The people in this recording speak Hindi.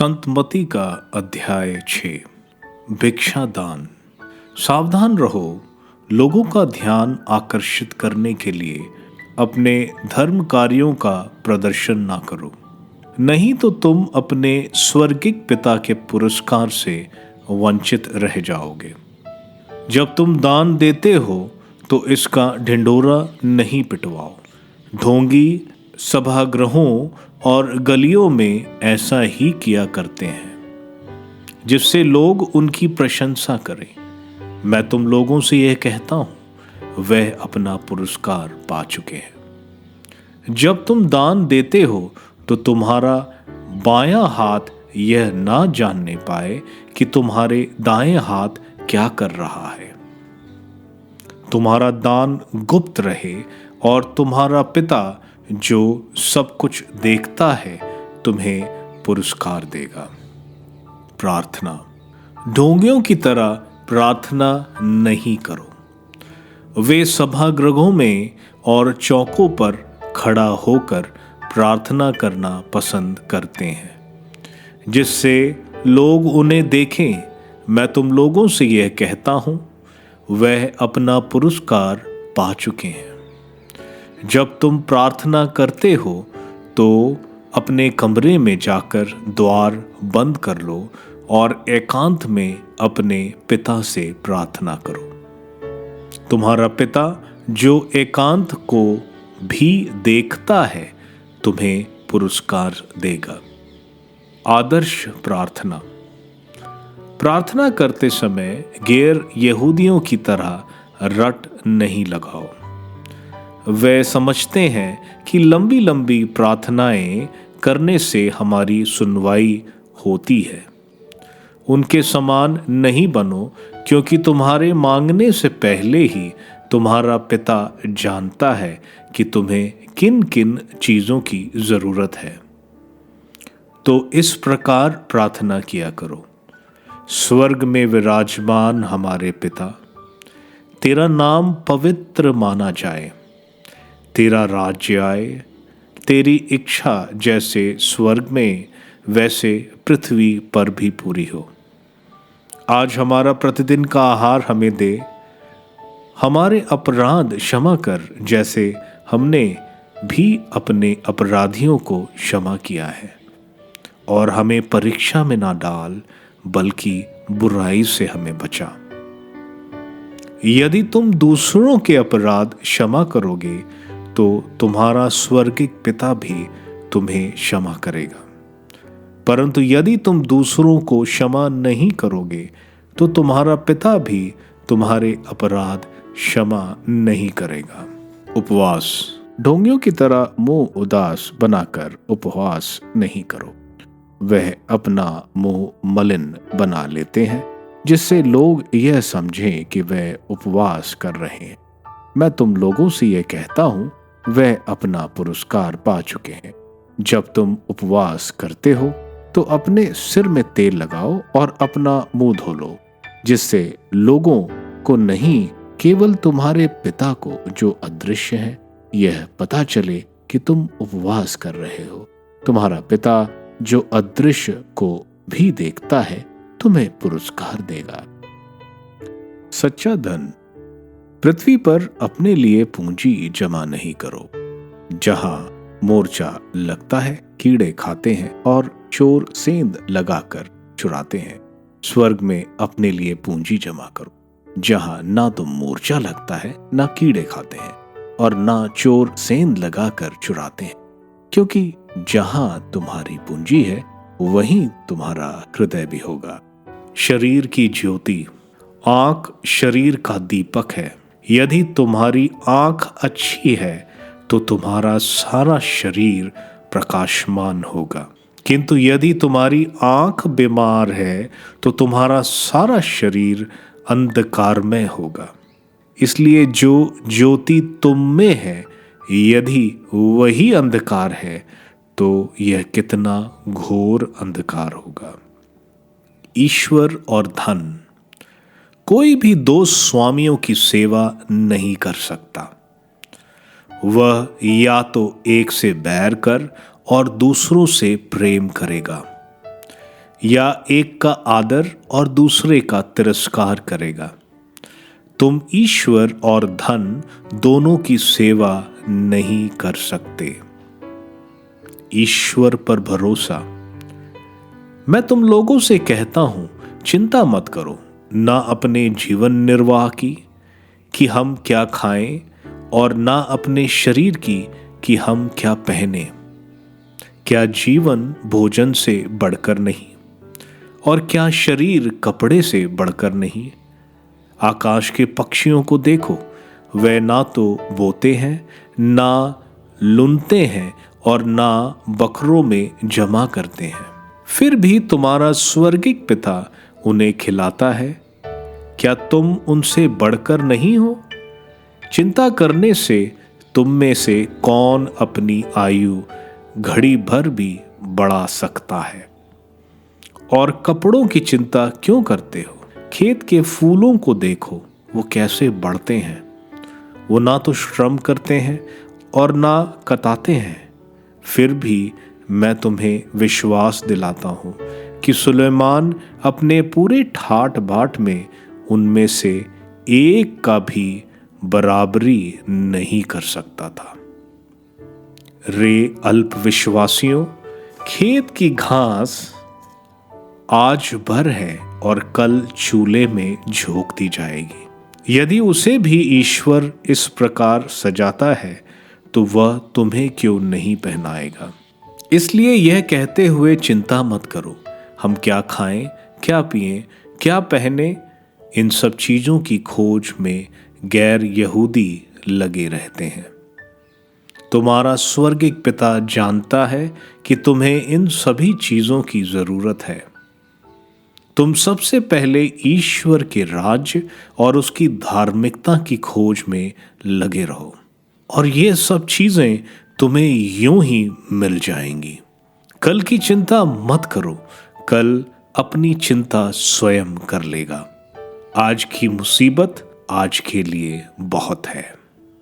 संतमती का अध्याय 6। भिक्षा दान। सावधान रहो, लोगों का ध्यान आकर्षित करने के लिए अपने धर्म कार्यों का प्रदर्शन ना करो, नहीं तो तुम अपने स्वर्गिक पिता के पुरस्कार से वंचित रह जाओगे। जब तुम दान देते हो तो इसका ढिंढोरा नहीं पिटवाओ। ढोंगी सभागृहों और गलियों में ऐसा ही किया करते हैं, जिससे लोग उनकी प्रशंसा करें। मैं तुम लोगों से यह कहता हूं, वह अपना पुरस्कार पा चुके हैं। जब तुम दान देते हो तो तुम्हारा बायां हाथ यह ना जानने पाए कि तुम्हारे दाएं हाथ क्या कर रहा है। तुम्हारा दान गुप्त रहे और तुम्हारा पिता जो सब कुछ देखता है तुम्हें पुरस्कार देगा। प्रार्थना। ढोंगियों की तरह प्रार्थना नहीं करो। वे सभागृहों में और चौकों पर खड़ा होकर प्रार्थना करना पसंद करते हैं, जिससे लोग उन्हें देखें। मैं तुम लोगों से यह कहता हूं, वह अपना पुरस्कार पा चुके हैं। जब तुम प्रार्थना करते हो तो अपने कमरे में जाकर द्वार बंद कर लो और एकांत में अपने पिता से प्रार्थना करो। तुम्हारा पिता जो एकांत को भी देखता है तुम्हें पुरस्कार देगा। आदर्श प्रार्थना। प्रार्थना करते समय गैर यहूदियों की तरह रट नहीं लगाओ। वे समझते हैं कि लंबी लंबी प्रार्थनाएं करने से हमारी सुनवाई होती है। उनके समान नहीं बनो, क्योंकि तुम्हारे मांगने से पहले ही तुम्हारा पिता जानता है कि तुम्हें किन किन चीजों की जरूरत है। तो इस प्रकार प्रार्थना किया करो। स्वर्ग में विराजमान हमारे पिता, तेरा नाम पवित्र माना जाए। तेरा राज्य आए। तेरी इच्छा जैसे स्वर्ग में वैसे पृथ्वी पर भी पूरी हो। आज हमारा प्रतिदिन का आहार हमें दे। हमारे अपराध क्षमा कर, जैसे हमने भी अपने अपराधियों को क्षमा किया है। और हमें परीक्षा में ना डाल, बल्कि बुराई से हमें बचा। यदि तुम दूसरों के अपराध क्षमा करोगे तो तुम्हारा स्वर्गिक पिता भी तुम्हें क्षमा करेगा। परंतु यदि तुम दूसरों को क्षमा नहीं करोगे तो तुम्हारा पिता भी तुम्हारे अपराध क्षमा नहीं करेगा। उपवास। ढोंगियों की तरह मुंह उदास बनाकर उपवास नहीं करो। वह अपना मुंह मलिन बना लेते हैं, जिससे लोग यह समझें कि वह उपवास कर रहे हैं। मैं तुम लोगों से यह कहता हूं, वह अपना पुरस्कार पा चुके हैं। जब तुम उपवास करते हो तो अपने सिर में तेल लगाओ और अपना मुंह धो लो, जिससे लोगों को नहीं, केवल तुम्हारे पिता को जो अदृश्य है यह पता चले कि तुम उपवास कर रहे हो। तुम्हारा पिता जो अदृश्य को भी देखता है तुम्हें पुरस्कार देगा। सच्चा धन। पृथ्वी पर अपने लिए पूंजी जमा नहीं करो, जहां मोर्चा लगता है, कीड़े खाते हैं और चोर सेंध लगाकर चुराते हैं। स्वर्ग में अपने लिए पूंजी जमा करो, जहां ना तो मोर्चा लगता है, ना कीड़े खाते हैं और ना चोर सेंध लगाकर चुराते हैं। क्योंकि जहां तुम्हारी पूंजी है वहीं तुम्हारा हृदय भी होगा। शरीर की ज्योति। आंख शरीर का दीपक है। यदि तुम्हारी आंख अच्छी है तो तुम्हारा सारा शरीर प्रकाशमान होगा, किंतु यदि तुम्हारी आंख बीमार है तो तुम्हारा सारा शरीर अंधकारमय होगा। इसलिए जो ज्योति तुम में है, यदि वही अंधकार है तो यह कितना घोर अंधकार होगा। ईश्वर और धन। कोई भी दो स्वामियों की सेवा नहीं कर सकता। वह या तो एक से बैर कर और दूसरों से प्रेम करेगा, या एक का आदर और दूसरे का तिरस्कार करेगा। तुम ईश्वर और धन दोनों की सेवा नहीं कर सकते। ईश्वर पर भरोसा। मैं तुम लोगों से कहता हूं, चिंता मत करो, ना अपने जीवन निर्वाह की कि हम क्या खाएं, और ना अपने शरीर की कि हम क्या पहने। क्या जीवन भोजन से बढ़कर नहीं, और क्या शरीर कपड़े से बढ़कर नहीं। आकाश के पक्षियों को देखो, वे ना तो बोते हैं, ना लुनते हैं, और ना बकरों में जमा करते हैं, फिर भी तुम्हारा स्वर्गिक पिता उन्हें खिलाता है। क्या तुम उनसे बढ़कर नहीं हो? चिंता करने से तुम में से कौन अपनी आयु घड़ी भर भी बढ़ा सकता है? और कपड़ों की चिंता क्यों करते हो? खेत के फूलों को देखो, वो कैसे बढ़ते हैं। वो ना तो श्रम करते हैं और ना कताते हैं, फिर भी मैं तुम्हें विश्वास दिलाता हूं कि सुलेमान अपने पूरे ठाट बाट में उनमें से एक का भी बराबरी नहीं कर सकता था। रे अल्पविश्वासियों, खेत की घास आज भर है और कल चूल्हे में झोंक दी जाएगी। यदि उसे भी ईश्वर इस प्रकार सजाता है तो वह तुम्हें क्यों नहीं पहनाएगा। इसलिए यह कहते हुए चिंता मत करो, हम क्या खाएं, क्या पिएं, क्या पहने। इन सब चीजों की खोज में गैर यहूदी लगे रहते हैं। तुम्हारा स्वर्गिक पिता जानता है कि तुम्हें इन सभी चीजों की जरूरत है। तुम सबसे पहले ईश्वर के राज्य और उसकी धार्मिकता की खोज में लगे रहो, और ये सब चीजें तुम्हें यूं ही मिल जाएंगी। कल की चिंता मत करो, कल अपनी चिंता स्वयं कर लेगा। आज की मुसीबत आज के लिए बहुत है।